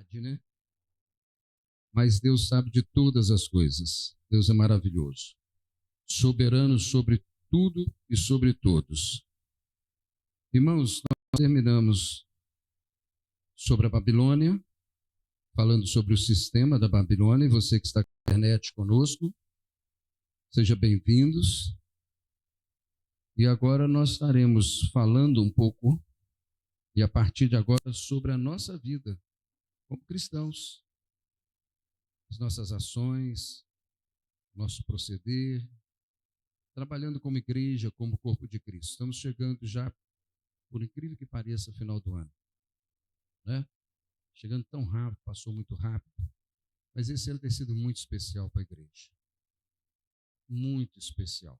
verdade, né? Mas Deus sabe de todas as coisas. Deus é maravilhoso. Soberano sobre tudo e sobre todos. Irmãos, nós terminamos sobre a Babilônia, falando sobre o sistema da Babilônia, e você que está com a internet conosco, seja bem-vindos. E agora nós estaremos falando um pouco, e a partir de agora, sobre a nossa vida como cristãos, as nossas ações, nosso proceder, trabalhando como igreja, como corpo de Cristo. Estamos chegando já, por incrível que pareça, final do ano, né? Chegando tão rápido, passou muito rápido, mas esse ano tem sido muito especial para a igreja. Muito especial.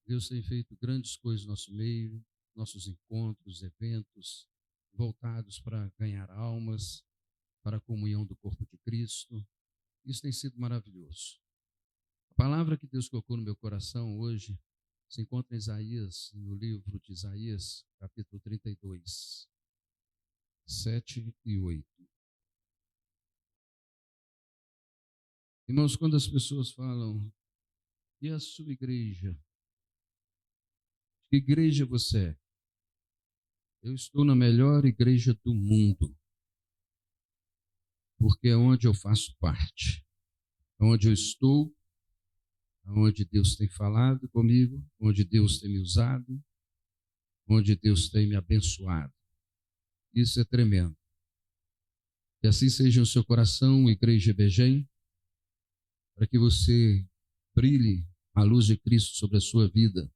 Deus tem feito grandes coisas no nosso meio, nossos encontros, eventos, voltados para ganhar almas, para a comunhão do corpo de Cristo. Isso tem sido maravilhoso. A palavra que Deus colocou no meu coração hoje se encontra em Isaías, no livro de Isaías, capítulo 32, 7 e 8. Irmãos, quando as pessoas falam, e a sua igreja? Que igreja você é? Eu estou na melhor igreja do mundo, porque é onde eu faço parte, é onde eu estou, é onde Deus tem falado comigo, onde Deus tem me usado, onde Deus tem me abençoado. Isso é tremendo. Que assim seja o seu coração, Igreja Begém, para que você brilhe a luz de Cristo sobre a sua vida.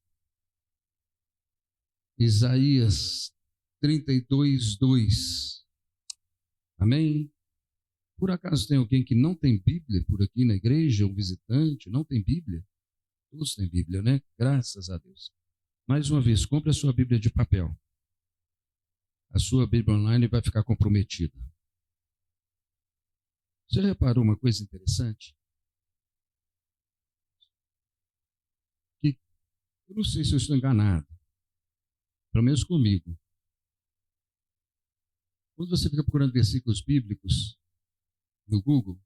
Isaías 32, 2. Amém? Por acaso tem alguém que não tem Bíblia por aqui na igreja, um visitante, não tem Bíblia? Todos têm Bíblia, né? Graças a Deus. Mais uma vez, compre a sua Bíblia de papel. A sua Bíblia online vai ficar comprometida. Você reparou uma coisa interessante? Que eu não sei se eu estou enganado, pelo menos comigo. Quando você fica procurando versículos bíblicos no Google,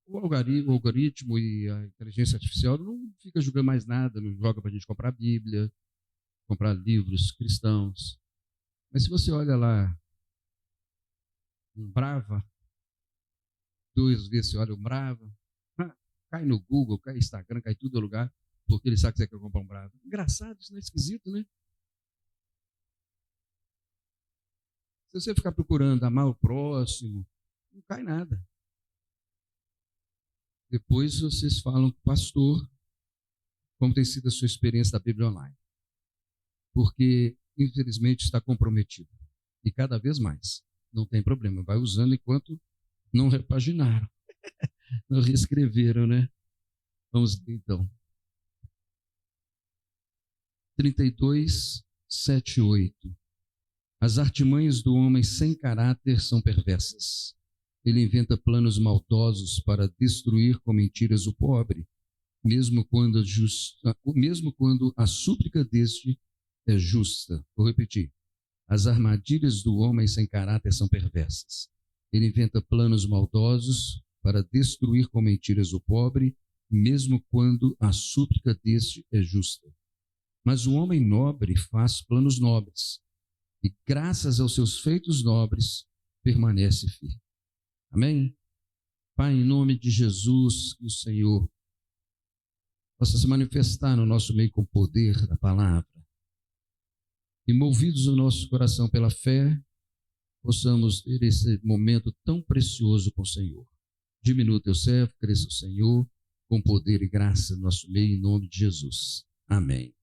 o algoritmo e a inteligência artificial não fica julgando mais nada, não joga para a gente comprar Bíblia, comprar livros cristãos. Mas se você olha lá, um Brava, 2 vezes você olha um Brava, cai no Google, cai no Instagram, cai tudo no lugar, porque ele sabe que você quer comprar um Brava. Engraçado, isso não é esquisito, né? Se você ficar procurando amar o próximo, não cai nada. Depois vocês falam com o pastor como tem sido a sua experiência da Bíblia online. Porque, infelizmente, está comprometido. E cada vez mais. Não tem problema. Vai usando enquanto não repaginaram. Não reescreveram, né? Vamos ver, então. 32, 7 e 8. As artimanhas do homem sem caráter são perversas. Ele inventa planos maldosos para destruir com mentiras o pobre, mesmo quando a súplica deste é justa. Vou repetir. As armadilhas do homem sem caráter são perversas. Ele inventa planos maldosos para destruir com mentiras o pobre, mesmo quando a súplica deste é justa. Mas o homem nobre faz planos nobres, e graças aos seus feitos nobres, permanece firme. Amém? Pai, em nome de Jesus, que o Senhor possa se manifestar no nosso meio com o poder da palavra. E movidos no nosso coração pela fé, possamos ter esse momento tão precioso com o Senhor. Diminua teu servo, cresça o Senhor, com poder e graça no nosso meio, em nome de Jesus. Amém.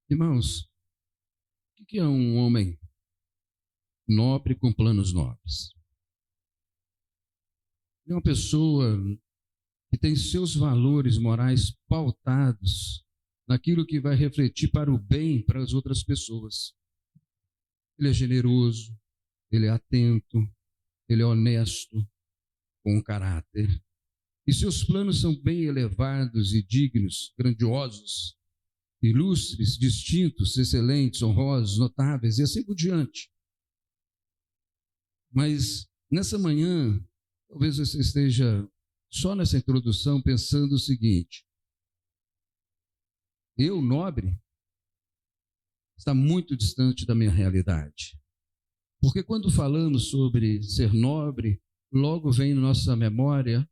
Irmãos, o que é um homem nobre com planos nobres? É uma pessoa que tem seus valores morais pautados naquilo que vai refletir para o bem para as outras pessoas. Ele é generoso, ele é atento, ele é honesto, com caráter. E seus planos são bem elevados e dignos, grandiosos. ilustres, distintos, excelentes, honrosos, notáveis, e assim por diante. Mas nessa manhã, talvez você esteja só nessa introdução pensando o seguinte: eu, nobre, está muito distante da minha realidade. Porque quando falamos sobre ser nobre, logo vem na nossa memória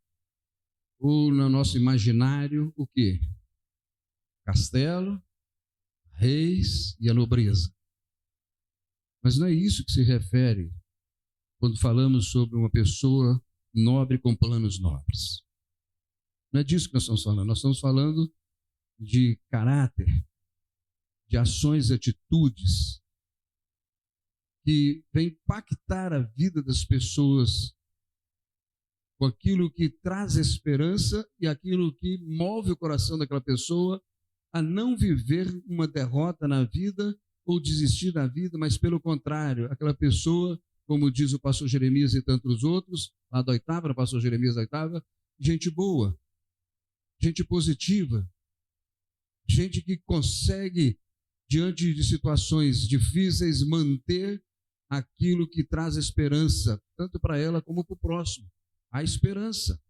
ou no nosso imaginário o quê? Castelo, reis e a nobreza. Mas não é isso que se refere quando falamos sobre uma pessoa nobre com planos nobres. Não é disso que nós estamos falando. Nós estamos falando de caráter, de ações e atitudes que vêm impactar a vida das pessoas com aquilo que traz esperança e aquilo que move o coração daquela pessoa a não viver uma derrota na vida ou desistir da vida, mas pelo contrário, aquela pessoa, como diz o pastor Jeremias e tantos outros, lá da oitava, o pastor Jeremias da oitava, gente boa, gente positiva, gente que consegue, diante de situações difíceis, manter aquilo que traz esperança, tanto para ela como para o próximo. A esperança.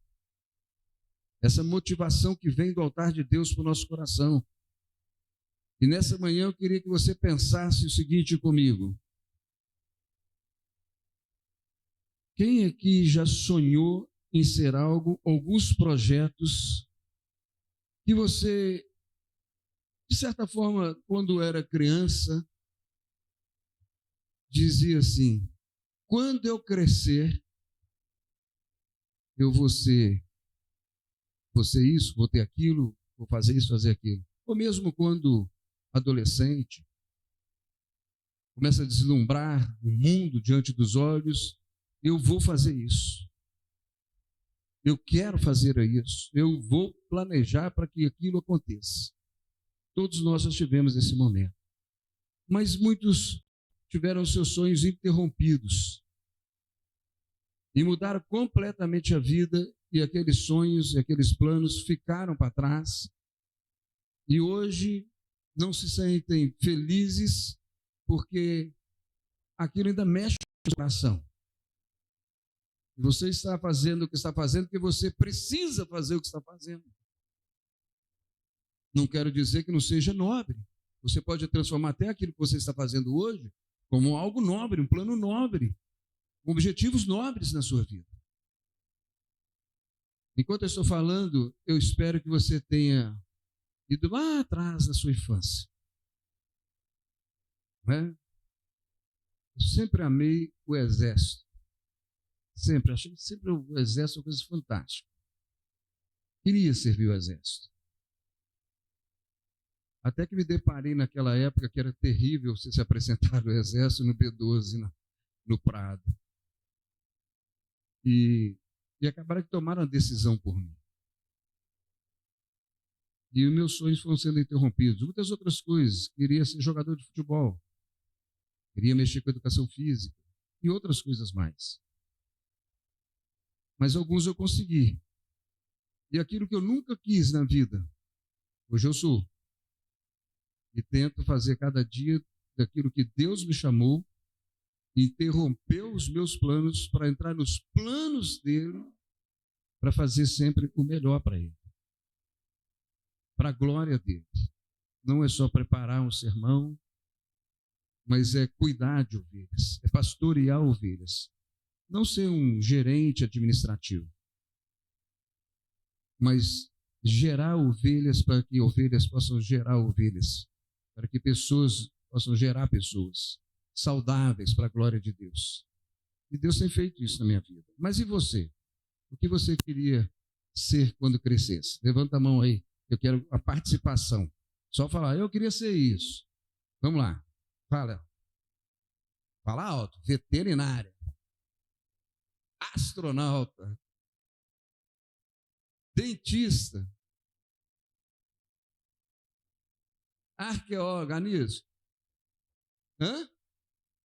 Essa motivação que vem do altar de Deus para o nosso coração. E nessa manhã eu queria que você pensasse o seguinte comigo. Quem aqui já sonhou em ser algo, alguns projetos que você, de certa forma, quando era criança, dizia assim: quando eu crescer, eu vou ser isso, vou ter aquilo, vou fazer isso, fazer aquilo. Ou mesmo quando adolescente, começa a deslumbrar o mundo diante dos olhos, eu vou fazer isso. Eu quero fazer isso. Eu vou planejar para que aquilo aconteça. Todos nós já tivemos esse momento. Mas muitos tiveram seus sonhos interrompidos e mudaram completamente a vida, e aqueles sonhos e aqueles planos ficaram para trás e hoje não se sentem felizes porque aquilo ainda mexe no coração. E você está fazendo o que está fazendo porque você precisa fazer o que está fazendo. Não quero dizer que não seja nobre. Você pode transformar até aquilo que você está fazendo hoje como algo nobre, um plano nobre, com objetivos nobres na sua vida. Enquanto eu estou falando, eu espero que você tenha ido lá atrás na sua infância. Não é? Eu sempre amei o exército. Sempre. Achei sempre o exército uma coisa fantástica. Queria servir o exército. Até que me deparei naquela época que era terrível você se apresentar no exército no B12, no Prado. E acabaram que tomaram a decisão por mim. E os meus sonhos foram sendo interrompidos. Muitas outras coisas. Queria ser jogador de futebol. Queria mexer com a educação física. E outras coisas mais. Mas alguns eu consegui. E aquilo que eu nunca quis na vida, hoje eu sou. E tento fazer cada dia daquilo que Deus me chamou, interrompeu os meus planos para entrar nos planos dele, para fazer sempre o melhor para ele. Para a glória dele. Não é só preparar um sermão, mas é cuidar de ovelhas, é pastorear ovelhas. Não ser um gerente administrativo, mas gerar ovelhas para que ovelhas possam gerar ovelhas, para que pessoas possam gerar pessoas saudáveis para a glória de Deus. E Deus tem feito isso na minha vida. Mas e você? O que você queria ser quando crescesse? Levanta a mão aí, eu quero a participação. Só falar, eu queria ser isso. Vamos lá, fala. Fala alto, veterinária, astronauta, dentista, arqueólogo, Anísio,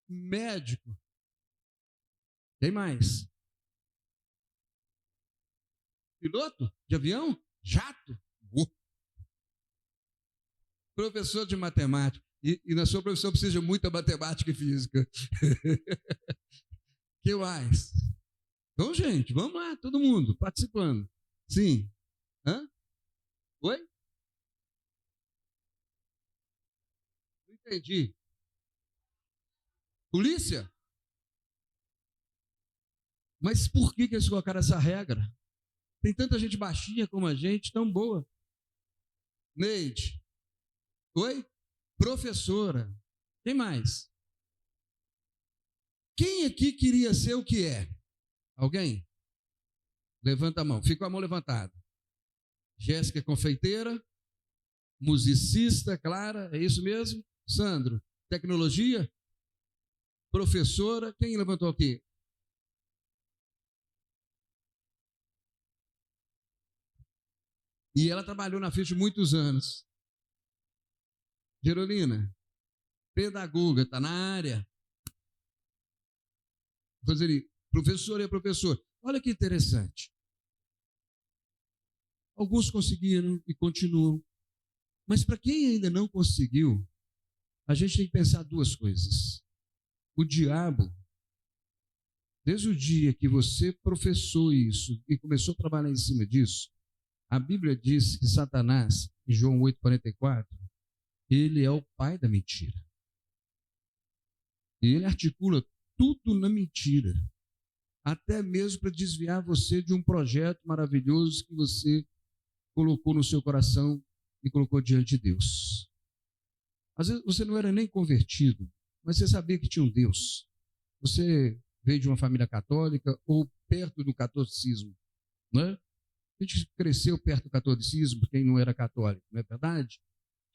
médico, tem mais? Piloto de avião? Jato? Professor de matemática. E na sua profissão precisa de muita matemática e física. Que mais? Então, gente, vamos lá, todo mundo participando. Sim. Hã? Oi? Não entendi. Polícia? Mas por que eles colocaram essa regra? Tem tanta gente baixinha como a gente, tão boa. Neide. Oi? Professora. Quem mais? Quem aqui queria ser o que é? Alguém? Levanta a mão. Fica com a mão levantada. Jéssica, confeiteira. Musicista, Clara. É isso mesmo? Sandro, tecnologia. Professora. Quem levantou aqui? E ela trabalhou na FIT muitos anos. Gerolina, pedagoga, está na área. Roseli, professor é professor. Olha que interessante. Alguns conseguiram e continuam. Mas para quem ainda não conseguiu, a gente tem que pensar duas coisas. O diabo, desde o dia que você professou isso e começou a trabalhar em cima disso, a Bíblia diz que Satanás, em João 8,44, ele é o pai da mentira. E ele articula tudo na mentira, até mesmo para desviar você de um projeto maravilhoso que você colocou no seu coração e colocou diante de Deus. Às vezes você não era nem convertido, mas você sabia que tinha um Deus. Você veio de uma família católica ou perto do catolicismo, não é? A gente cresceu perto do catolicismo, quem não era católico, não é verdade?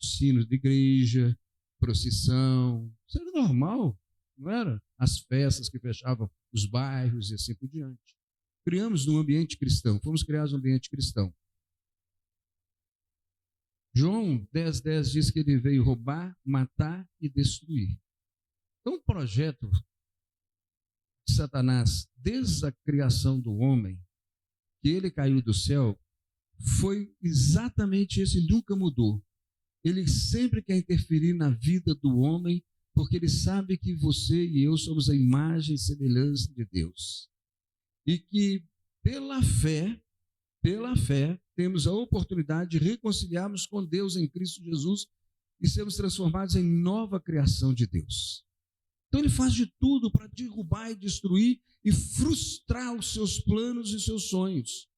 Sinos de igreja, procissão, isso era normal, não era? As festas que fechavam os bairros e assim por diante. Criamos num ambiente cristão, fomos criados num ambiente cristão. João 10,10 diz que ele veio roubar, matar e destruir. Então, o projeto de Satanás, desde a criação do homem, que ele caiu do céu, foi exatamente esse, nunca mudou. Ele sempre quer interferir na vida do homem, porque ele sabe que você e eu somos a imagem e semelhança de Deus. E que pela fé, temos a oportunidade de reconciliarmos com Deus em Cristo Jesus e sermos transformados em nova criação de Deus. Então ele faz de tudo para derrubar e destruir e frustrar os seus planos e seus sonhos.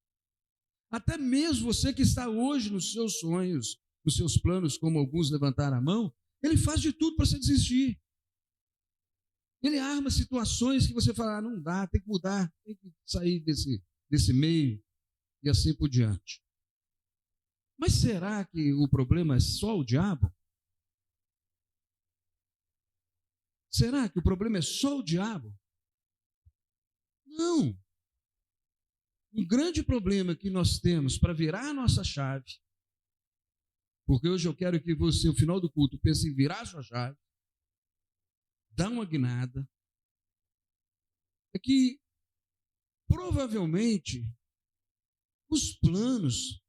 Até mesmo você que está hoje nos seus sonhos, nos seus planos, como alguns levantaram a mão, ele faz de tudo para você desistir. Ele arma situações que você fala, não dá, tem que mudar, tem que sair desse meio e assim por diante. Mas será que o problema é só o diabo? Será que o problema é só o diabo? Não. Um grande problema que nós temos para virar a nossa chave, porque hoje eu quero que você, no final do culto, pense em virar a sua chave, dar uma guinada, é que provavelmente os planos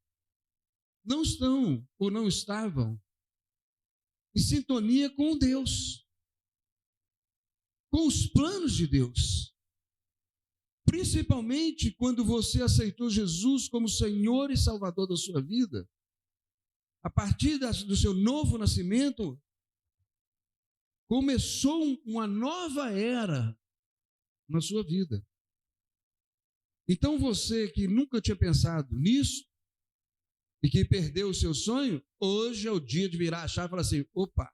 não estão ou não estavam em sintonia com Deus, com os planos de Deus. Principalmente quando você aceitou Jesus como Senhor e Salvador da sua vida, a partir do seu novo nascimento, começou uma nova era na sua vida. Então você que nunca tinha pensado nisso e que perdeu o seu sonho, hoje é o dia de virar a chave e falar assim, opa,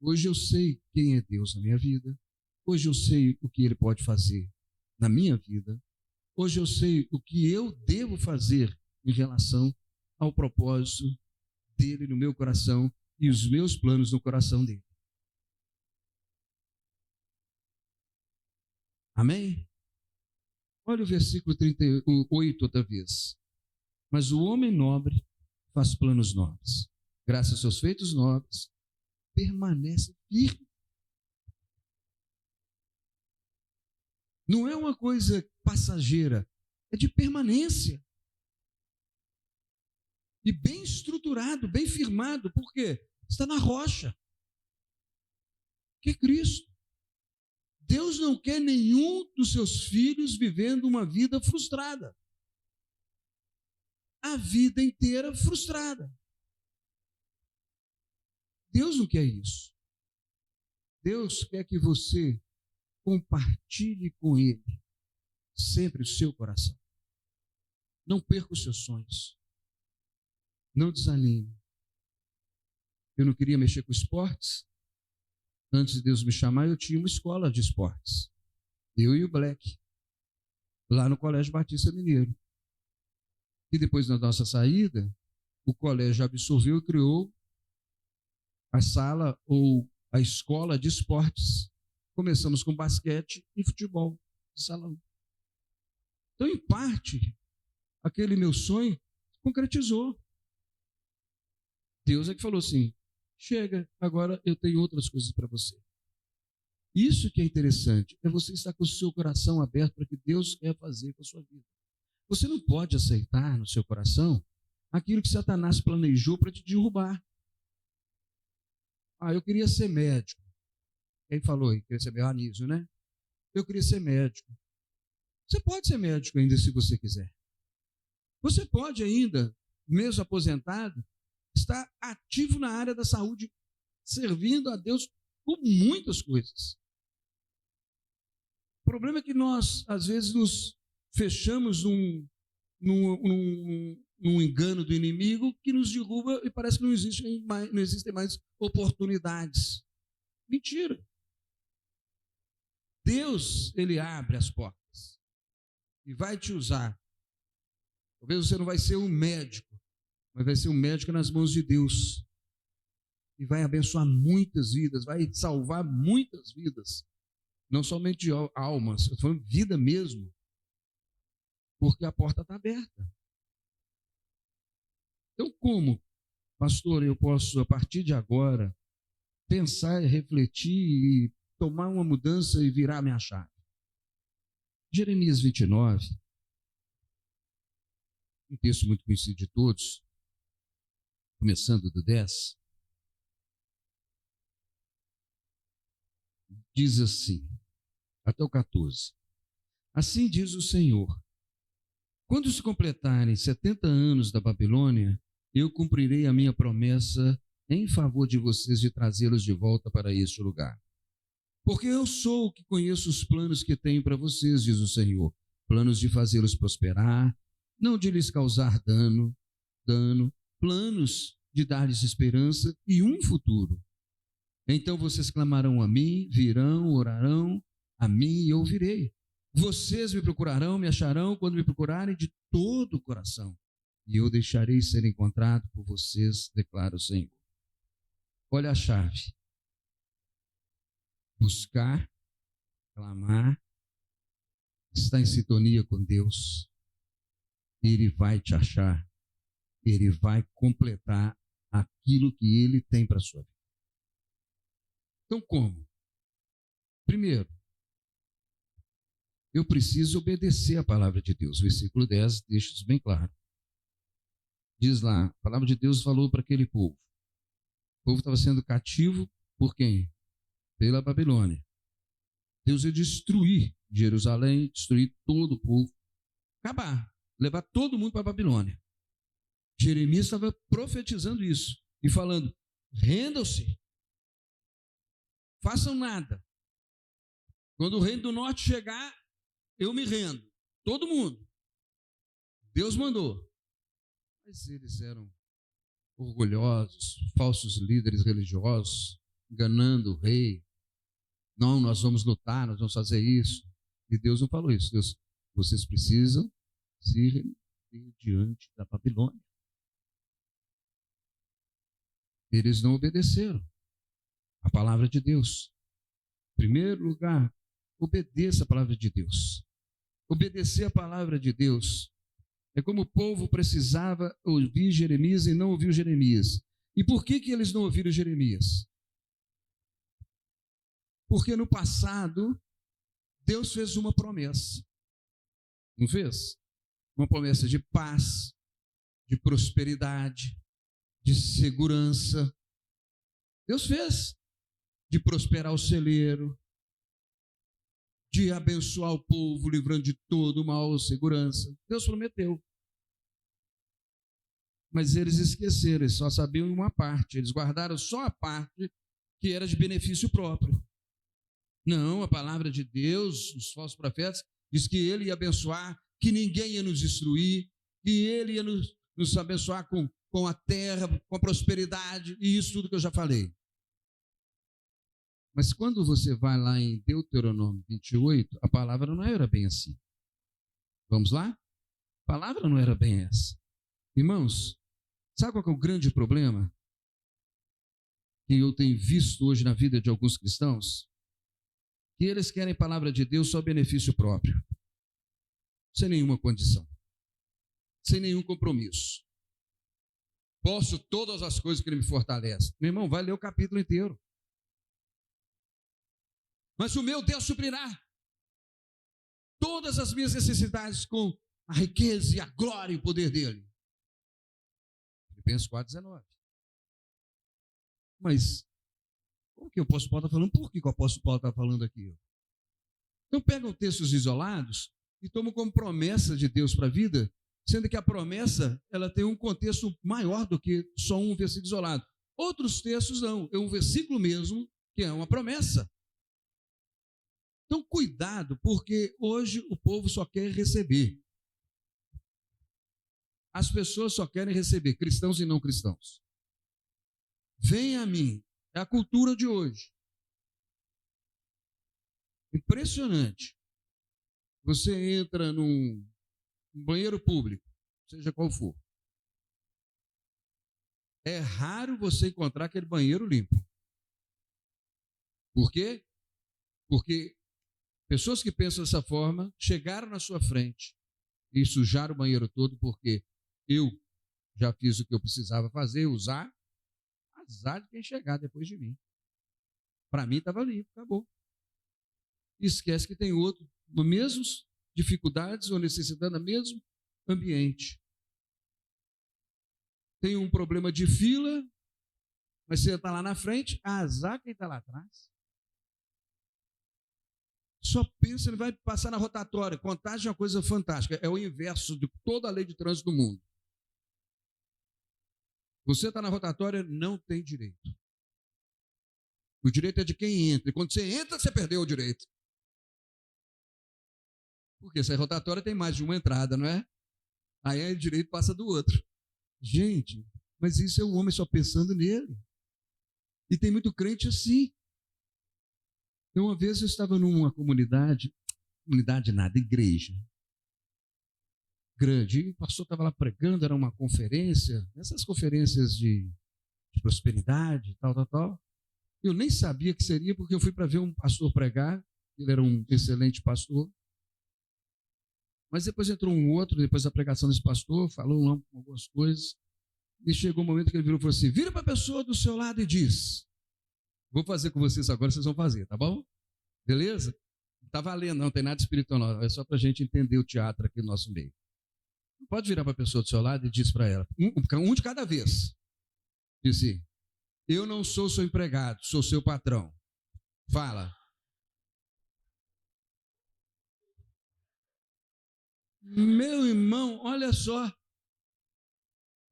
hoje eu sei quem é Deus na minha vida. Hoje eu sei o que Ele pode fazer na minha vida. Hoje eu sei o que eu devo fazer em relação ao propósito dEle no meu coração e os meus planos no coração dEle. Amém? Olha o versículo 38 outra vez. Mas o homem nobre faz planos nobres. Graças aos seus feitos nobres, permanece firme. Não é uma coisa passageira, é de permanência. e bem estruturado, bem firmado. Por quê? Está na rocha, que é Cristo. Deus não quer nenhum dos seus filhos vivendo uma vida frustrada. A vida inteira frustrada. Deus não quer isso. Deus quer que você compartilhe com Ele sempre o seu coração. Não perca os seus sonhos. Não desanime. Eu não queria mexer com esportes. Antes de Deus me chamar, eu tinha uma escola de esportes. Eu e o Black. Lá no Colégio Batista Mineiro. E depois da nossa saída, o colégio absorveu e criou a sala ou a escola de esportes. Começamos com basquete e futebol de salão. Então, em parte, aquele meu sonho concretizou. Deus é que falou assim, chega, agora eu tenho outras coisas para você. Isso que é interessante, é você estar com o seu coração aberto para o que Deus quer fazer com a sua vida. Você não pode aceitar no seu coração aquilo que Satanás planejou para te derrubar. Eu queria ser médico. Quem falou aí? Queria ser meu Anísio, né? Eu queria ser médico. Você pode ser médico ainda se você quiser. Você pode ainda, mesmo aposentado, estar ativo na área da saúde, servindo a Deus com muitas coisas. O problema é que nós, às vezes, nos fechamos num engano do inimigo que nos derruba e parece que não existem mais oportunidades. Mentira. Deus, Ele abre as portas e vai te usar. Talvez você não vai ser um médico, mas vai ser um médico nas mãos de Deus. E vai abençoar muitas vidas, vai salvar muitas vidas. Não somente de almas, eu estou falando vida mesmo. Porque a porta está aberta. Então, como, pastor, eu posso, a partir de agora, pensar, refletir e tomar uma mudança e virar minha chave? Jeremias 29, um texto muito conhecido de todos, começando do 10, diz assim, até o 14. Assim diz o Senhor, quando se completarem 70 anos da Babilônia, eu cumprirei a minha promessa em favor de vocês de trazê-los de volta para este lugar. Porque eu sou o que conheço os planos que tenho para vocês, diz o Senhor, planos de fazê-los prosperar, não de lhes causar dano, planos de dar-lhes esperança e um futuro. Então vocês clamarão a mim, virão, orarão a mim e ouvirei. Vocês me procurarão, me acharão quando me procurarem de todo o coração. E eu deixarei ser encontrado por vocês, declara o Senhor. Olha a chave. Buscar, clamar, estar em sintonia com Deus. Ele vai te achar. Ele vai completar aquilo que Ele tem para a sua vida. Então, como? Primeiro, eu preciso obedecer a palavra de Deus. Versículo 10 deixa isso bem claro. Diz lá, a palavra de Deus falou para aquele povo. O povo estava sendo cativo por quem? Pela Babilônia. Deus ia destruir Jerusalém, destruir todo o povo, acabar, levar todo mundo para a Babilônia. Jeremias estava profetizando isso e falando, rendam-se, façam nada. Quando o reino do norte chegar, eu me rendo. Todo mundo. Deus mandou. Mas eles eram orgulhosos, falsos líderes religiosos, enganando o rei. Não, nós vamos lutar, nós vamos fazer isso. E Deus não falou isso. Deus, vocês precisam se render diante da Babilônia. Eles não obedeceram a palavra de Deus. Em primeiro lugar, obedeça a palavra de Deus. Obedecer a palavra de Deus é como o povo precisava ouvir Jeremias e não ouviu Jeremias. E por que eles não ouviram Jeremias? Porque no passado, Deus fez uma promessa. Não fez? Uma promessa de paz, de prosperidade, de segurança. Deus fez. De prosperar o celeiro, de abençoar o povo, livrando de todo mal, segurança. Deus prometeu. Mas eles esqueceram, eles só sabiam uma parte. Eles guardaram só a parte que era de benefício próprio. Não, a palavra de Deus, os falsos profetas, diz que ele ia abençoar, que ninguém ia nos destruir, que ele ia nos abençoar com a terra, com a prosperidade, e isso tudo que eu já falei. Mas quando você vai lá em Deuteronômio 28, a palavra não era bem assim. Vamos lá? A palavra não era bem essa. Irmãos, sabe qual que é o grande problema que eu tenho visto hoje na vida de alguns cristãos? Que eles querem a palavra de Deus só benefício próprio, sem nenhuma condição, sem nenhum compromisso. Posso todas as coisas que ele me fortalece. Meu irmão, vai ler o capítulo inteiro. Mas o meu Deus suprirá todas as minhas necessidades com a riqueza e a glória e o poder dele. Filipenses 4,19. Mas, como que o apóstolo Paulo está falando? Por que o apóstolo Paulo está falando aqui? Então pegam textos isolados e tomam como promessa de Deus para a vida, sendo que a promessa ela tem um contexto maior do que só um versículo isolado. Outros textos não, é um versículo mesmo que é uma promessa. Então, cuidado, porque hoje o povo só quer receber. As pessoas só querem receber, cristãos e não cristãos. Venha a mim, é a cultura de hoje. Impressionante. Você entra num banheiro público, seja qual for. É raro você encontrar aquele banheiro limpo. Por quê? Porque pessoas que pensam dessa forma chegaram na sua frente e sujaram o banheiro todo porque eu já fiz o que eu precisava fazer, usar. Azar de quem chegar depois de mim. Para mim estava limpo, acabou. Esquece que tem outro, com as mesmas dificuldades ou necessidade no mesmo ambiente. Tem um problema de fila, mas você está lá na frente, azar quem está lá atrás. Só pensa, ele vai passar na rotatória. Contagem é uma coisa fantástica. É o inverso de toda a lei de trânsito do mundo. Você está na rotatória, não tem direito. O direito é de quem entra. E quando você entra, você perdeu o direito. Porque se a rotatória tem mais de uma entrada, não é? Aí o direito passa do outro. Gente, mas isso é o homem só pensando nele. E tem muito crente assim. Então, uma vez eu estava numa comunidade nada, igreja grande, e o pastor estava lá pregando, era uma conferência, essas conferências de prosperidade, tal. Eu nem sabia que seria, porque eu fui para ver um pastor pregar, ele era um excelente pastor, mas depois entrou um outro, depois da pregação desse pastor, falou algumas coisas, e chegou um momento que ele virou e falou assim, vira para a pessoa do seu lado e diz, vou fazer com vocês agora, vocês vão fazer, tá bom? Beleza? Não está valendo, não tem nada espiritual, não. É só para a gente entender o teatro aqui no nosso meio. Pode virar para a pessoa do seu lado e diz para ela, um de cada vez. Diz assim, eu não sou seu empregado, sou seu patrão. Fala. Meu irmão, olha só. A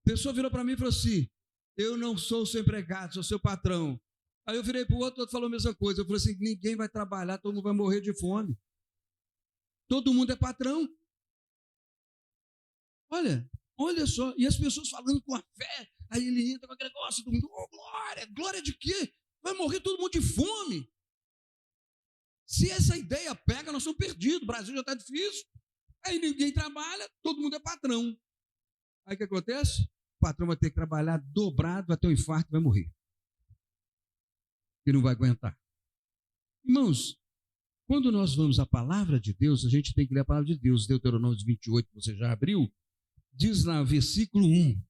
pessoa virou para mim e falou assim, eu não sou seu empregado, sou seu patrão. Aí eu virei para o outro falou a mesma coisa. Eu falei assim, ninguém vai trabalhar, todo mundo vai morrer de fome. Todo mundo é patrão. Olha só. E as pessoas falando com a fé. Aí ele entra com aquele negócio, todo mundo, oh, glória. Glória de quê? Vai morrer todo mundo de fome. Se essa ideia pega, nós estamos perdidos. O Brasil já está difícil. Aí ninguém trabalha, todo mundo é patrão. Aí o que acontece? O patrão vai ter que trabalhar dobrado, vai ter um infarto, vai morrer. E não vai aguentar. Irmãos, quando nós vamos à palavra de Deus, a gente tem que ler a palavra de Deus. Deuteronômio 28, que você já abriu, diz lá, versículo 1.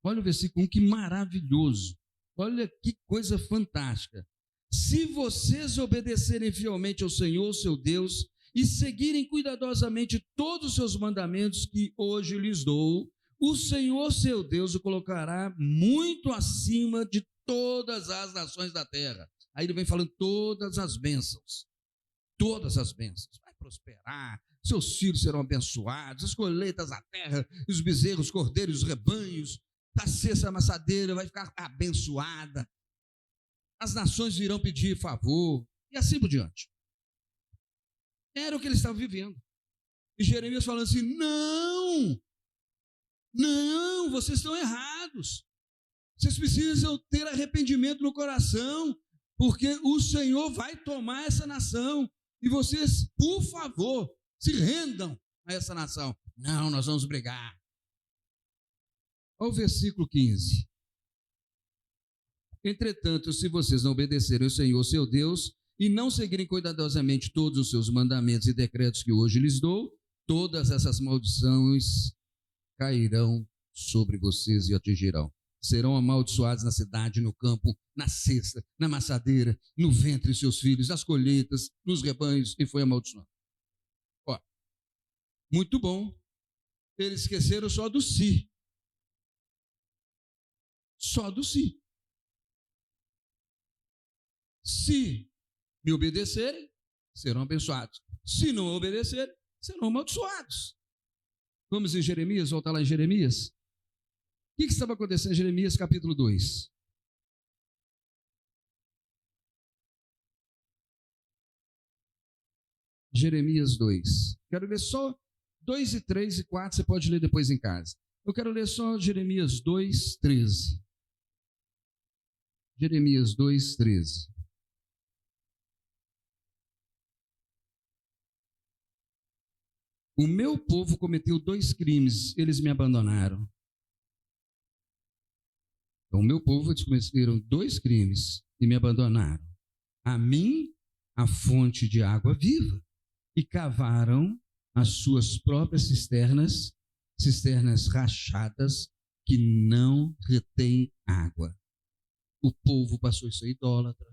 Olha o versículo 1, que maravilhoso. Olha que coisa fantástica. Se vocês obedecerem fielmente ao Senhor, seu Deus, e seguirem cuidadosamente todos os seus mandamentos que hoje lhes dou, o Senhor seu Deus o colocará muito acima de todas as nações da terra. Aí ele vem falando todas as bênçãos. Todas as bênçãos. Vai prosperar, seus filhos serão abençoados, as colheitas da terra, os bezerros, os cordeiros, os rebanhos, a cesta amassadeira vai ficar abençoada. As nações virão pedir favor, e assim por diante. Era o que eles estavam vivendo. E Jeremias falando assim: não, vocês estão errados. Vocês precisam ter arrependimento no coração, porque o Senhor vai tomar essa nação. E vocês, por favor, se rendam a essa nação. Não, nós vamos brigar. Olha o versículo 15. Entretanto, se vocês não obedecerem ao Senhor, seu Deus, e não seguirem cuidadosamente todos os seus mandamentos e decretos que hoje lhes dou, todas essas maldições cairão sobre vocês e atingirão. Serão amaldiçoados na cidade, no campo, na cesta, na amassadeira, no ventre de seus filhos, nas colheitas, nos rebanhos, e foi amaldiçoado. Ó, muito bom. Eles esqueceram só do si. Só do si. Se me obedecerem, serão abençoados. Se não obedecerem, serão amaldiçoados. Vamos em Jeremias, voltar lá em Jeremias. O que estava acontecendo em Jeremias capítulo 2? Jeremias 2. Quero ler só 2 e 3 e 4, você pode ler depois em casa. Eu quero ler só Jeremias 2, 13. Jeremias 2, 13. O meu povo cometeu 2 crimes, eles me abandonaram. Então, o meu povo, eles cometeram 2 crimes e me abandonaram. A mim, a fonte de água viva, e cavaram as suas próprias cisternas rachadas, que não retêm água. O povo passou a ser idólatra,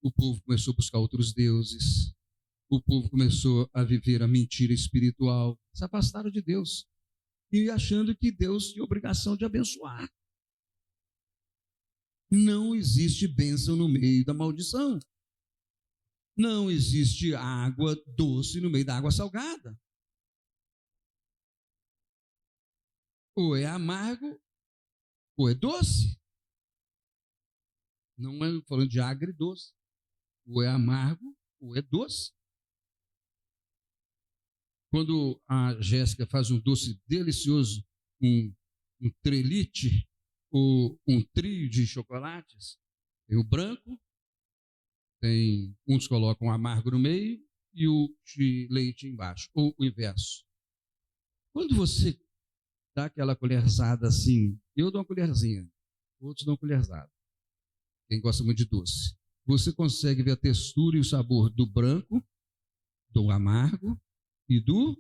o povo começou a buscar outros deuses, o povo começou a viver a mentira espiritual, se afastaram de Deus, e achando que Deus tinha obrigação de abençoar. Não existe bênção no meio da maldição. Não existe água doce no meio da água salgada. Ou é amargo, ou é doce. Não é falando de agridoce. Ou é amargo, ou é doce. Quando a Jéssica faz um doce delicioso, um trelite, ou um trio de chocolates, tem o branco, tem uns colocam amargo no meio e o de leite embaixo, ou o inverso. Quando você dá aquela colherzada assim, eu dou uma colherzinha, outros dão uma colherzada, quem gosta muito de doce, você consegue ver a textura e o sabor do branco, do amargo e dos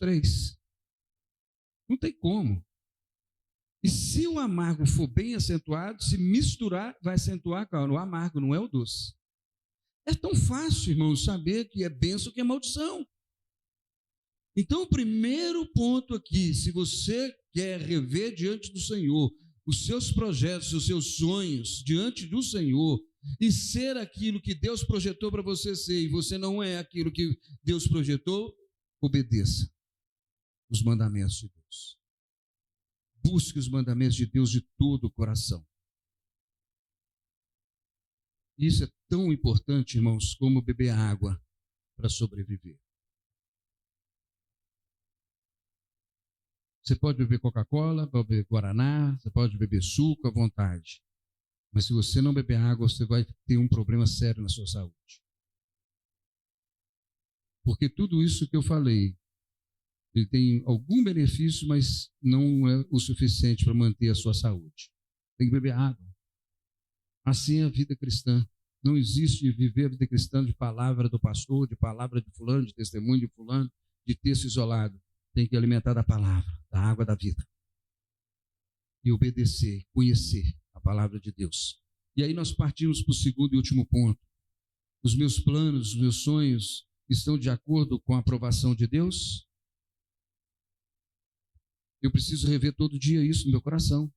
3. Não tem como. E se o amargo for bem acentuado, se misturar, vai acentuar o amargo, não é o doce. É tão fácil, irmãos, saber que é bênção que é maldição. Então, o primeiro ponto aqui, se você quer rever diante do Senhor os seus projetos, os seus sonhos diante do Senhor e ser aquilo que Deus projetou para você ser, e você não é aquilo que Deus projetou, obedeça os mandamentos de Deus. Busque os mandamentos de Deus de todo o coração. Isso é tão importante, irmãos, como beber água para sobreviver. Você pode beber Coca-Cola, pode beber Guaraná, você pode beber suco à vontade. Mas se você não beber água, você vai ter um problema sério na sua saúde. Porque tudo isso que eu falei, ele tem algum benefício, mas não é o suficiente para manter a sua saúde. Tem que beber água. Assim é a vida cristã. Não existe viver a vida cristã de palavra do pastor, de palavra de fulano, de testemunho de fulano, de texto isolado. Tem que alimentar da palavra, da água da vida. E obedecer, conhecer a palavra de Deus. E aí nós partimos para o segundo e último ponto. Os meus planos, os meus sonhos estão de acordo com a aprovação de Deus? Eu preciso rever todo dia isso no meu coração.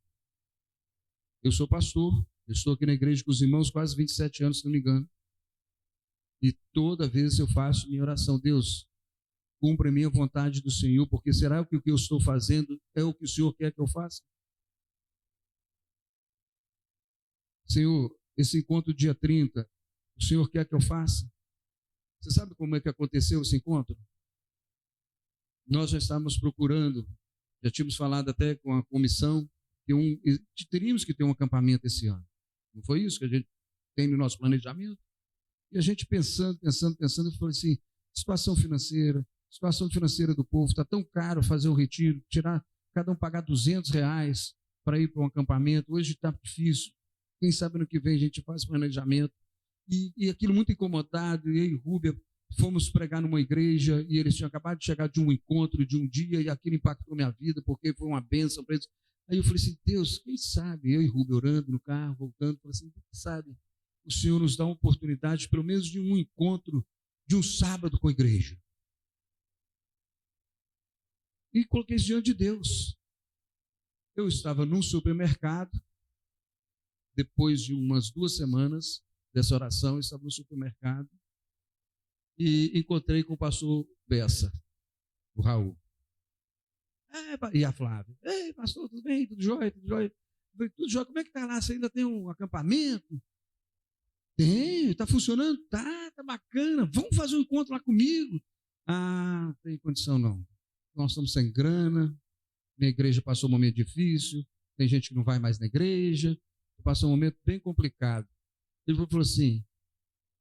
Eu sou pastor, eu estou aqui na igreja com os irmãos quase 27 anos, se não me engano. E toda vez eu faço minha oração: Deus, cumpra a minha vontade do Senhor, porque será que o que eu estou fazendo é o que o Senhor quer que eu faça? Senhor, esse encontro dia 30, o Senhor quer que eu faça? Você sabe como é que aconteceu esse encontro? Nós já estávamos procurando, já tínhamos falado até com a comissão, que teríamos que ter um acampamento esse ano. Não foi isso que a gente tem no nosso planejamento? E a gente pensando, eu falei assim, situação financeira do povo, está tão caro fazer um retiro, cada um pagar R$200 para ir para um acampamento, hoje está difícil, quem sabe no que vem a gente faz planejamento, e aquilo muito incomodado, e eu e Rúbia fomos pregar numa igreja, e eles tinham acabado de chegar de um encontro, de um dia, e aquilo impactou minha vida, porque foi uma bênção para eles. Aí eu falei assim, Deus, quem sabe, eu e Rúbia orando no carro, voltando, falei assim, quem sabe, o Senhor nos dá uma oportunidade, pelo menos de um encontro, de um sábado com a igreja. E coloquei isso diante de Deus. Eu estava num supermercado, depois de umas 2 semanas dessa oração, eu estava no supermercado e encontrei com o pastor Bessa, o Raul. E a Flávia. Ei, pastor, tudo bem? Tudo jóia? Tudo jóia? Tudo jóia. Como é que está lá? Você ainda tem um acampamento? Tem, está funcionando? Tá bacana. Vamos fazer um encontro lá comigo? Ah, não tem condição não. Nós estamos sem grana, minha igreja passou um momento difícil, tem gente que não vai mais na igreja, passou um momento bem complicado. Ele falou assim,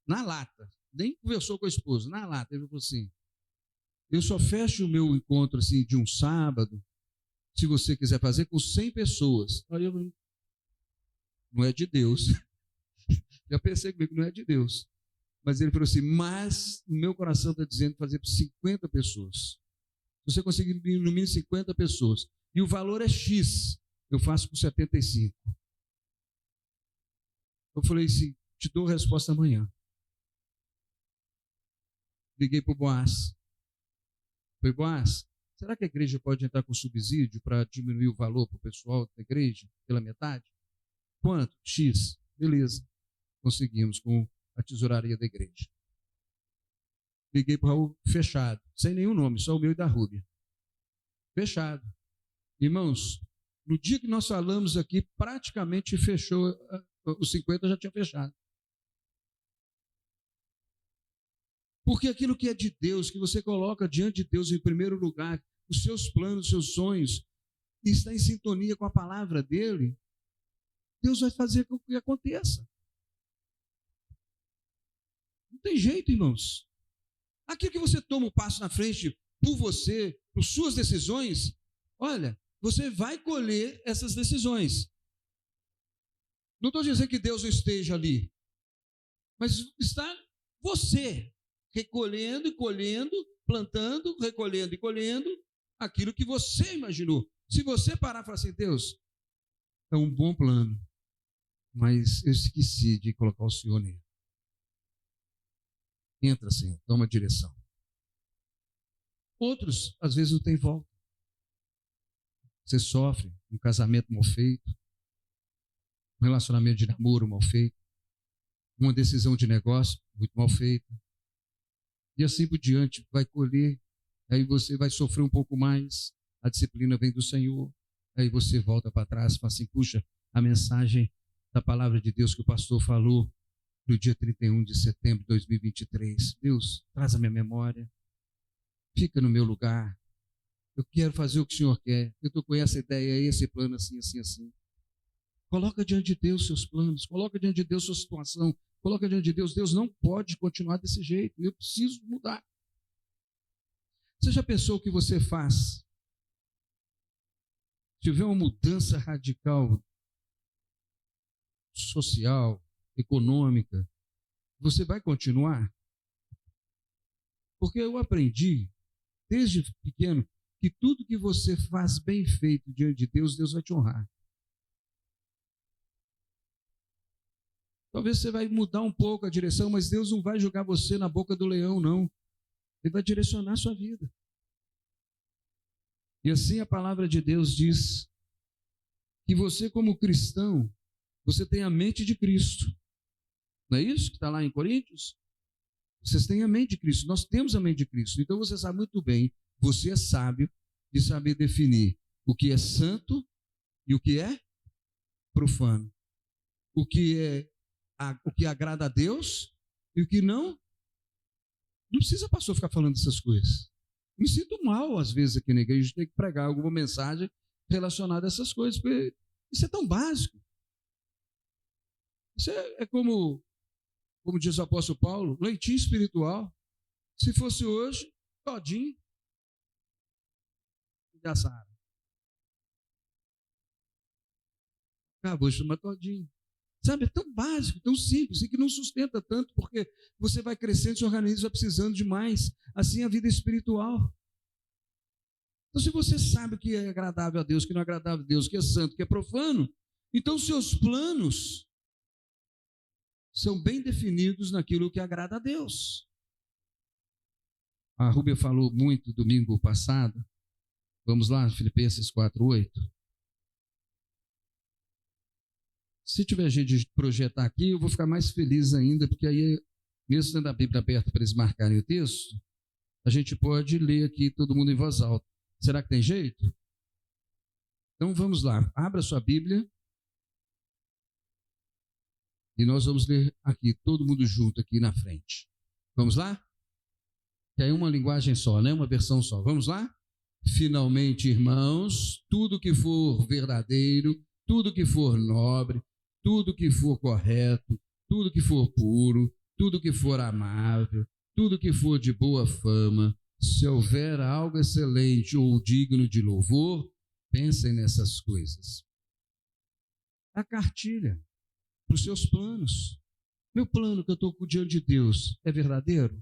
na lata, nem conversou com a esposa, na lata, ele falou assim, eu só fecho o meu encontro assim, de um sábado, se você quiser fazer, com 100 pessoas. Aí eu não é de Deus. Já pensei comigo que não é de Deus. Mas ele falou assim, mas o meu coração está dizendo fazer para 50 pessoas. Se você conseguir no mínimo 50 pessoas, e o valor é X, eu faço por 75. Eu falei assim, te dou a resposta amanhã. Liguei para o Boaz. Falei, Boaz, será que a igreja pode entrar com subsídio para diminuir o valor para o pessoal da igreja, pela metade? Quanto? X. Beleza. Conseguimos com a tesouraria da igreja. Liguei para o Raul, fechado, sem nenhum nome, só o meu e da Rúbia. Fechado. Irmãos, no dia que nós falamos aqui, praticamente fechou, os 50 já tinha fechado. Porque aquilo que é de Deus, que você coloca diante de Deus em primeiro lugar, os seus planos, os seus sonhos, e está em sintonia com a palavra dele, Deus vai fazer com que aconteça. Não tem jeito, irmãos. Aquilo que você toma um passo na frente por você, por suas decisões, olha, você vai colher essas decisões. Não estou dizendo que Deus não esteja ali, mas está você recolhendo e colhendo, plantando, recolhendo e colhendo aquilo que você imaginou. Se você parar e falar assim, Deus, é um bom plano, mas eu esqueci de colocar o Senhor nele. Entra, Senhor, toma direção. Outros, às vezes, não tem volta. Você sofre um casamento mal feito, um relacionamento de namoro mal feito, uma decisão de negócio muito mal feita, e assim por diante, vai colher, aí você vai sofrer um pouco mais, a disciplina vem do Senhor, aí você volta para trás e fala assim, puxa, a mensagem da palavra de Deus que o pastor falou no dia 31 de setembro de 2023, Deus, traz a minha memória, fica no meu lugar, eu quero fazer o que o Senhor quer, eu estou com essa ideia, esse plano assim, assim, assim. Coloca diante de Deus seus planos, coloca diante de Deus sua situação, coloca diante de Deus, Deus não pode continuar desse jeito, eu preciso mudar. Você já pensou o que você faz? Se tiver uma mudança radical, social, econômica, você vai continuar? Porque eu aprendi, desde pequeno, que tudo que você faz bem feito diante de Deus, Deus vai te honrar. Talvez você vai mudar um pouco a direção, mas Deus não vai jogar você na boca do leão, não. Ele vai direcionar a sua vida. E assim a palavra de Deus diz que você, como cristão, você tem a mente de Cristo. Não é isso que está lá em Coríntios? Vocês têm a mente de Cristo, nós temos a mente de Cristo. Então você sabe muito bem, você é sábio de saber definir o que é santo e o que é profano. O que agrada a Deus e o que não. Não precisa pastor ficar falando dessas coisas. Me sinto mal, às vezes, aqui na igreja, de ter que pregar alguma mensagem relacionada a essas coisas, porque isso é tão básico. Isso é como diz o apóstolo Paulo, leitinho espiritual. Se fosse hoje, todinho, já sabe. Acabou de chamar todinho. Sabe, é tão básico, tão simples, e que não sustenta tanto, porque você vai crescendo, seu organismo vai precisando de mais. Assim a vida espiritual. Então, se você sabe o que é agradável a Deus, o que não é agradável a Deus, o que é santo, o que é profano, então seus planos são bem definidos naquilo que agrada a Deus. A Rúbia falou muito domingo passado. Vamos lá, Filipenses 4:8. Se tiver jeito de projetar aqui, eu vou ficar mais feliz ainda, porque aí, mesmo tendo a Bíblia aberta para eles marcarem o texto, a gente pode ler aqui todo mundo em voz alta. Será que tem jeito? Então vamos lá, abra sua Bíblia e nós vamos ler aqui, todo mundo junto aqui na frente. Vamos lá? Que é uma linguagem só, né? Uma versão só. Vamos lá? Finalmente, irmãos, tudo que for verdadeiro, tudo que for nobre, tudo que for correto, tudo que for puro, tudo que for amável, tudo que for de boa fama, se houver algo excelente ou digno de louvor, pensem nessas coisas. A cartilha para os seus planos. Meu plano que eu estou diante de Deus é verdadeiro?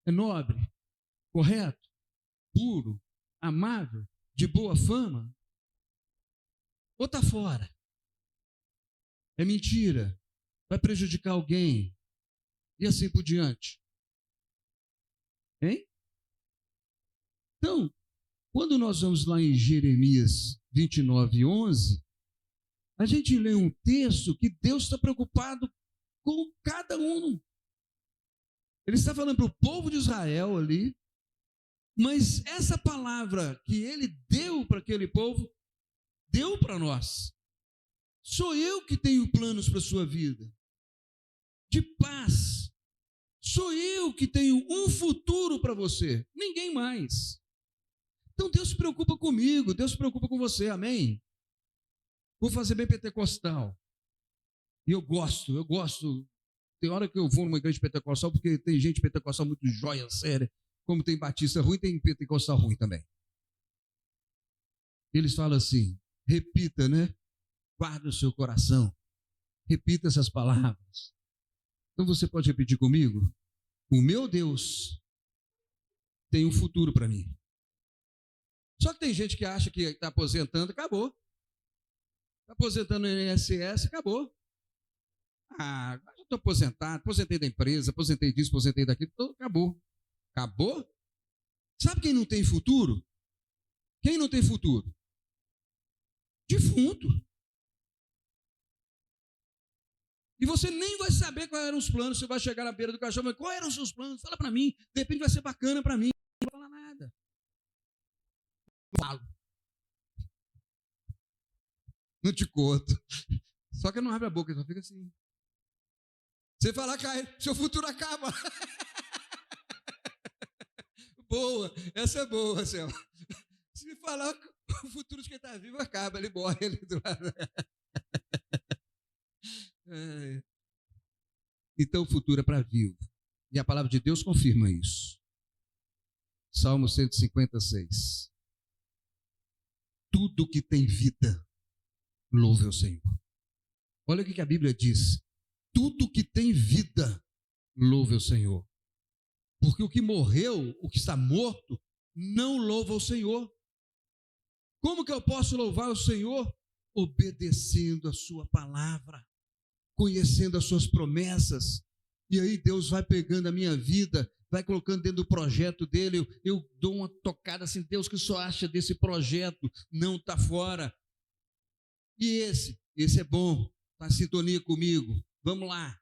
É nobre? Correto? Puro? Amável? De boa fama? Ou está fora? É mentira? Vai prejudicar alguém? E assim por diante? Hein? Então, quando nós vamos lá em Jeremias 29:11, a gente lê um texto que Deus está preocupado com cada um. Ele está falando para o povo de Israel ali, mas essa palavra que ele deu para aquele povo, deu para nós. Sou eu que tenho planos para a sua vida, de paz. Sou eu que tenho um futuro para você, ninguém mais. Então Deus se preocupa comigo, Deus se preocupa com você, amém? Vou fazer bem pentecostal. E eu gosto. Tem hora que eu vou numa igreja pentecostal, porque tem gente pentecostal muito joia, séria. Como tem batista ruim, tem pentecostal ruim também. Eles falam assim, repita, né? Guarda o seu coração. Repita essas palavras. Então você pode repetir comigo? O meu Deus tem um futuro para mim. Só que tem gente que acha que está aposentando, acabou. Está aposentando no INSS, acabou. Ah, eu estou aposentado, aposentei da empresa, aposentei disso, aposentei daquilo, acabou. Acabou? Sabe quem não tem futuro? Quem não tem futuro? Defunto. E você nem vai saber quais eram os planos, você vai chegar na beira do caixão, mas quais eram os seus planos? Fala para mim, de repente vai ser bacana para mim. Não vou falar nada. Falo. Não te conto. Só que não abre a boca, só fica assim. Você falar, cai, seu futuro acaba. Boa, essa é boa, Céu. Se falar, o futuro de quem está vivo acaba, ele morre ali do lado. Então o futuro é para vivo. E a palavra de Deus confirma isso. Salmo 156. Tudo que tem vida, louve ao Senhor. Olha o que a Bíblia diz. Tudo que tem vida, louve ao Senhor. Porque o que morreu, o que está morto, não louva ao Senhor. Como que eu posso louvar o Senhor? Obedecendo a sua palavra, conhecendo as suas promessas, E aí Deus vai pegando a minha vida, vai colocando dentro do projeto dele, eu dou uma tocada assim, Deus, que o senhor acha desse projeto? Não está fora. E esse é bom, está em sintonia comigo, vamos lá.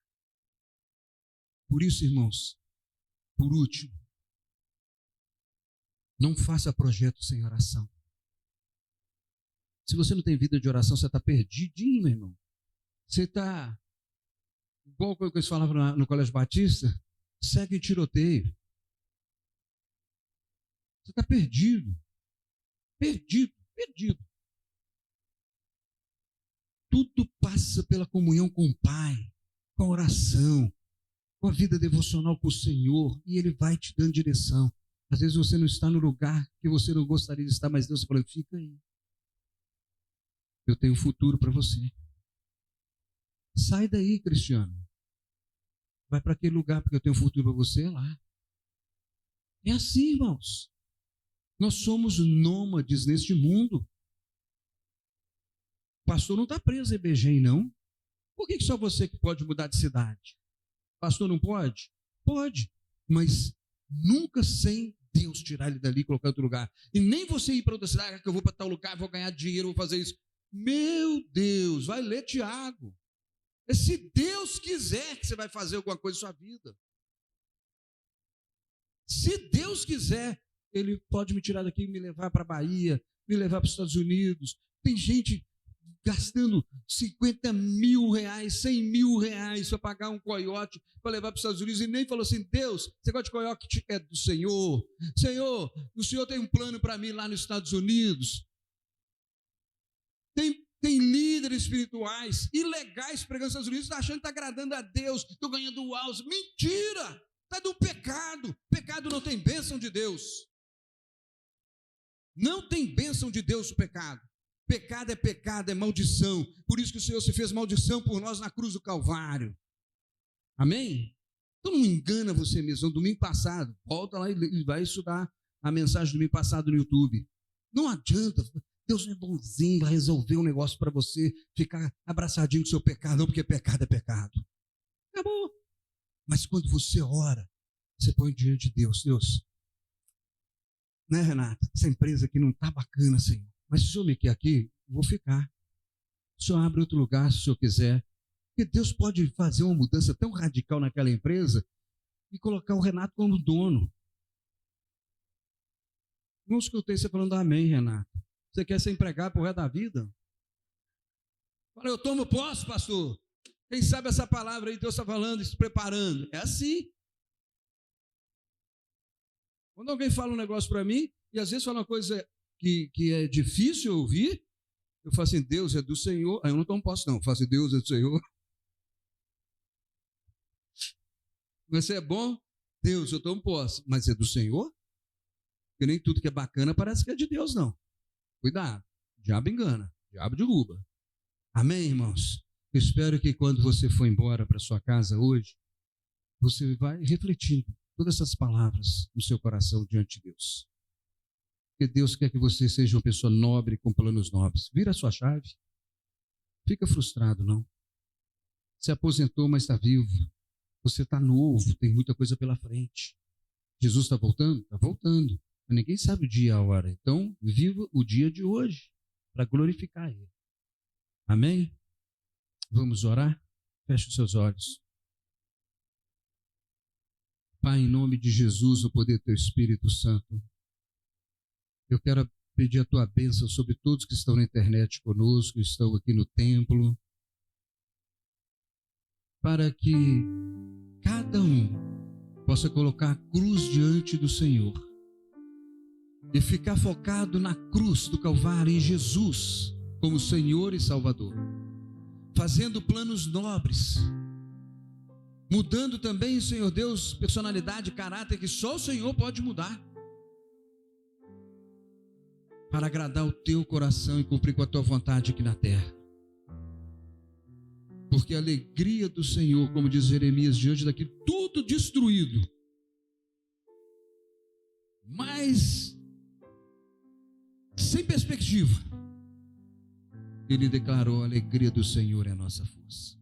Por isso, irmãos, por último, não faça projeto sem oração. Se você não tem vida de oração, você está perdidinho, meu irmão. Você está, igual que eles falavam no Colégio Batista, segue em tiroteio. Você está perdido. Perdido. Tudo passa pela comunhão com o Pai, com a oração, com a vida devocional com o Senhor, e Ele vai te dando direção. Às vezes você não está no lugar que você não gostaria de estar, mas Deus fala, fica aí. Eu tenho futuro para você. Sai daí, Cristiano. Vai para aquele lugar, porque eu tenho futuro para você lá. É assim, irmãos. Nós somos nômades neste mundo. O pastor não está preso em Begém, não. Por que só você que pode mudar de cidade? O pastor não pode? Pode, mas nunca sem Deus tirar ele dali e colocar em outro lugar. E nem você ir para outra cidade, que eu vou para tal lugar, vou ganhar dinheiro, vou fazer isso. Meu Deus, vai ler Tiago. É se Deus quiser que você vai fazer alguma coisa em sua vida. Se Deus quiser, Ele pode me tirar daqui e me levar para a Bahia, me levar para os Estados Unidos. Tem gente gastando 50 mil reais, 100 mil reais para pagar um coiote para levar para os Estados Unidos e nem falou assim, Deus, você gosta de coiote? É do Senhor. Senhor, o Senhor tem um plano para mim lá nos Estados Unidos. Tem líderes espirituais, ilegais, pregando nos Estados Unidos, está achando que está agradando a Deus, estou ganhando altos. Mentira! Está do pecado. Pecado não tem bênção de Deus. Não tem bênção de Deus o pecado. Pecado, é maldição. Por isso que o Senhor se fez maldição por nós na cruz do Calvário. Amém? Então não engana você mesmo. Domingo passado, volta lá e vai estudar a mensagem do domingo passado no YouTube. Não adianta, Deus não é bonzinho, vai resolver um negócio para você ficar abraçadinho com o seu pecado, não, porque pecado é pecado. Acabou. Mas quando você ora, você põe diante de Deus. Deus, né, Renata? Essa empresa aqui não está bacana, Senhor. Mas se o Senhor me quer aqui, eu vou ficar. O Senhor abre outro lugar, se o Senhor quiser. Porque Deus pode fazer uma mudança tão radical naquela empresa e colocar o Renato como dono. Não escutei você falando amém, Renato. Você quer ser empregado pro resto da vida? Fala, eu tomo posse, pastor. Quem sabe essa palavra aí Deus está falando, se preparando. É assim. Quando alguém fala um negócio para mim, e às vezes fala uma coisa que é difícil ouvir, eu falo assim, Deus é do Senhor. Aí eu não tomo posse, não. Eu falo assim, Deus é do Senhor. Você é bom? Deus, eu tomo posse. Mas é do Senhor? Porque nem tudo que é bacana parece que é de Deus, não. Cuidado. O diabo engana. O diabo derruba. Amém, irmãos? Eu espero que quando você for embora para sua casa hoje, você vai refletindo todas essas palavras no seu coração diante de Deus. Porque Deus quer que você seja uma pessoa nobre com planos nobres. Vira a sua chave. Fica frustrado, não. Se aposentou, mas está vivo. Você está novo, tem muita coisa pela frente. Jesus está voltando? Está voltando. Mas ninguém sabe o dia e a hora. Então, viva o dia de hoje para glorificar Ele. Amém? Vamos orar? Feche os seus olhos. Pai, em nome de Jesus, no poder do Teu Espírito Santo, eu quero pedir a Tua bênção sobre todos que estão na internet conosco, estão aqui no templo, para que cada um possa colocar a cruz diante do Senhor e ficar focado na cruz do Calvário, em Jesus, como Senhor e Salvador, fazendo planos nobres, mudando também, Senhor Deus, personalidade, caráter, que só o Senhor pode mudar, para agradar o Teu coração e cumprir com a Tua vontade aqui na terra. Porque a alegria do Senhor, como diz Jeremias, diante daquilo tudo destruído, mas sem perspectiva, Ele declarou: a alegria do Senhor é a nossa força.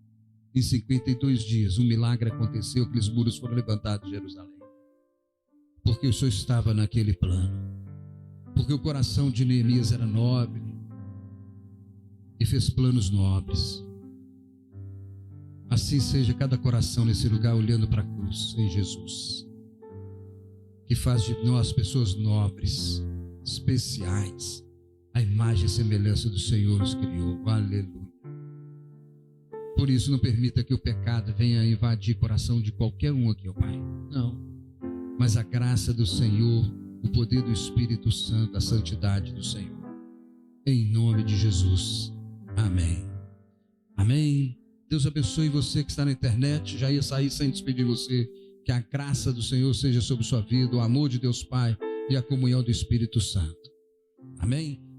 Em 52 dias, um milagre aconteceu, aqueles muros foram levantados em Jerusalém. Porque o Senhor estava naquele plano. Porque o coração de Neemias era nobre e fez planos nobres. Assim seja cada coração nesse lugar olhando para a cruz em Jesus, que faz de nós pessoas nobres, especiais, a imagem e semelhança do Senhor nos criou. Aleluia. Por isso, não permita que o pecado venha invadir o coração de qualquer um aqui, ó Pai. Não. Mas a graça do Senhor, o poder do Espírito Santo, a santidade do Senhor. Em nome de Jesus. Amém. Amém. Deus abençoe você que está na internet. Já ia sair sem despedir você. Que a graça do Senhor seja sobre sua vida, o amor de Deus Pai e a comunhão do Espírito Santo. Amém.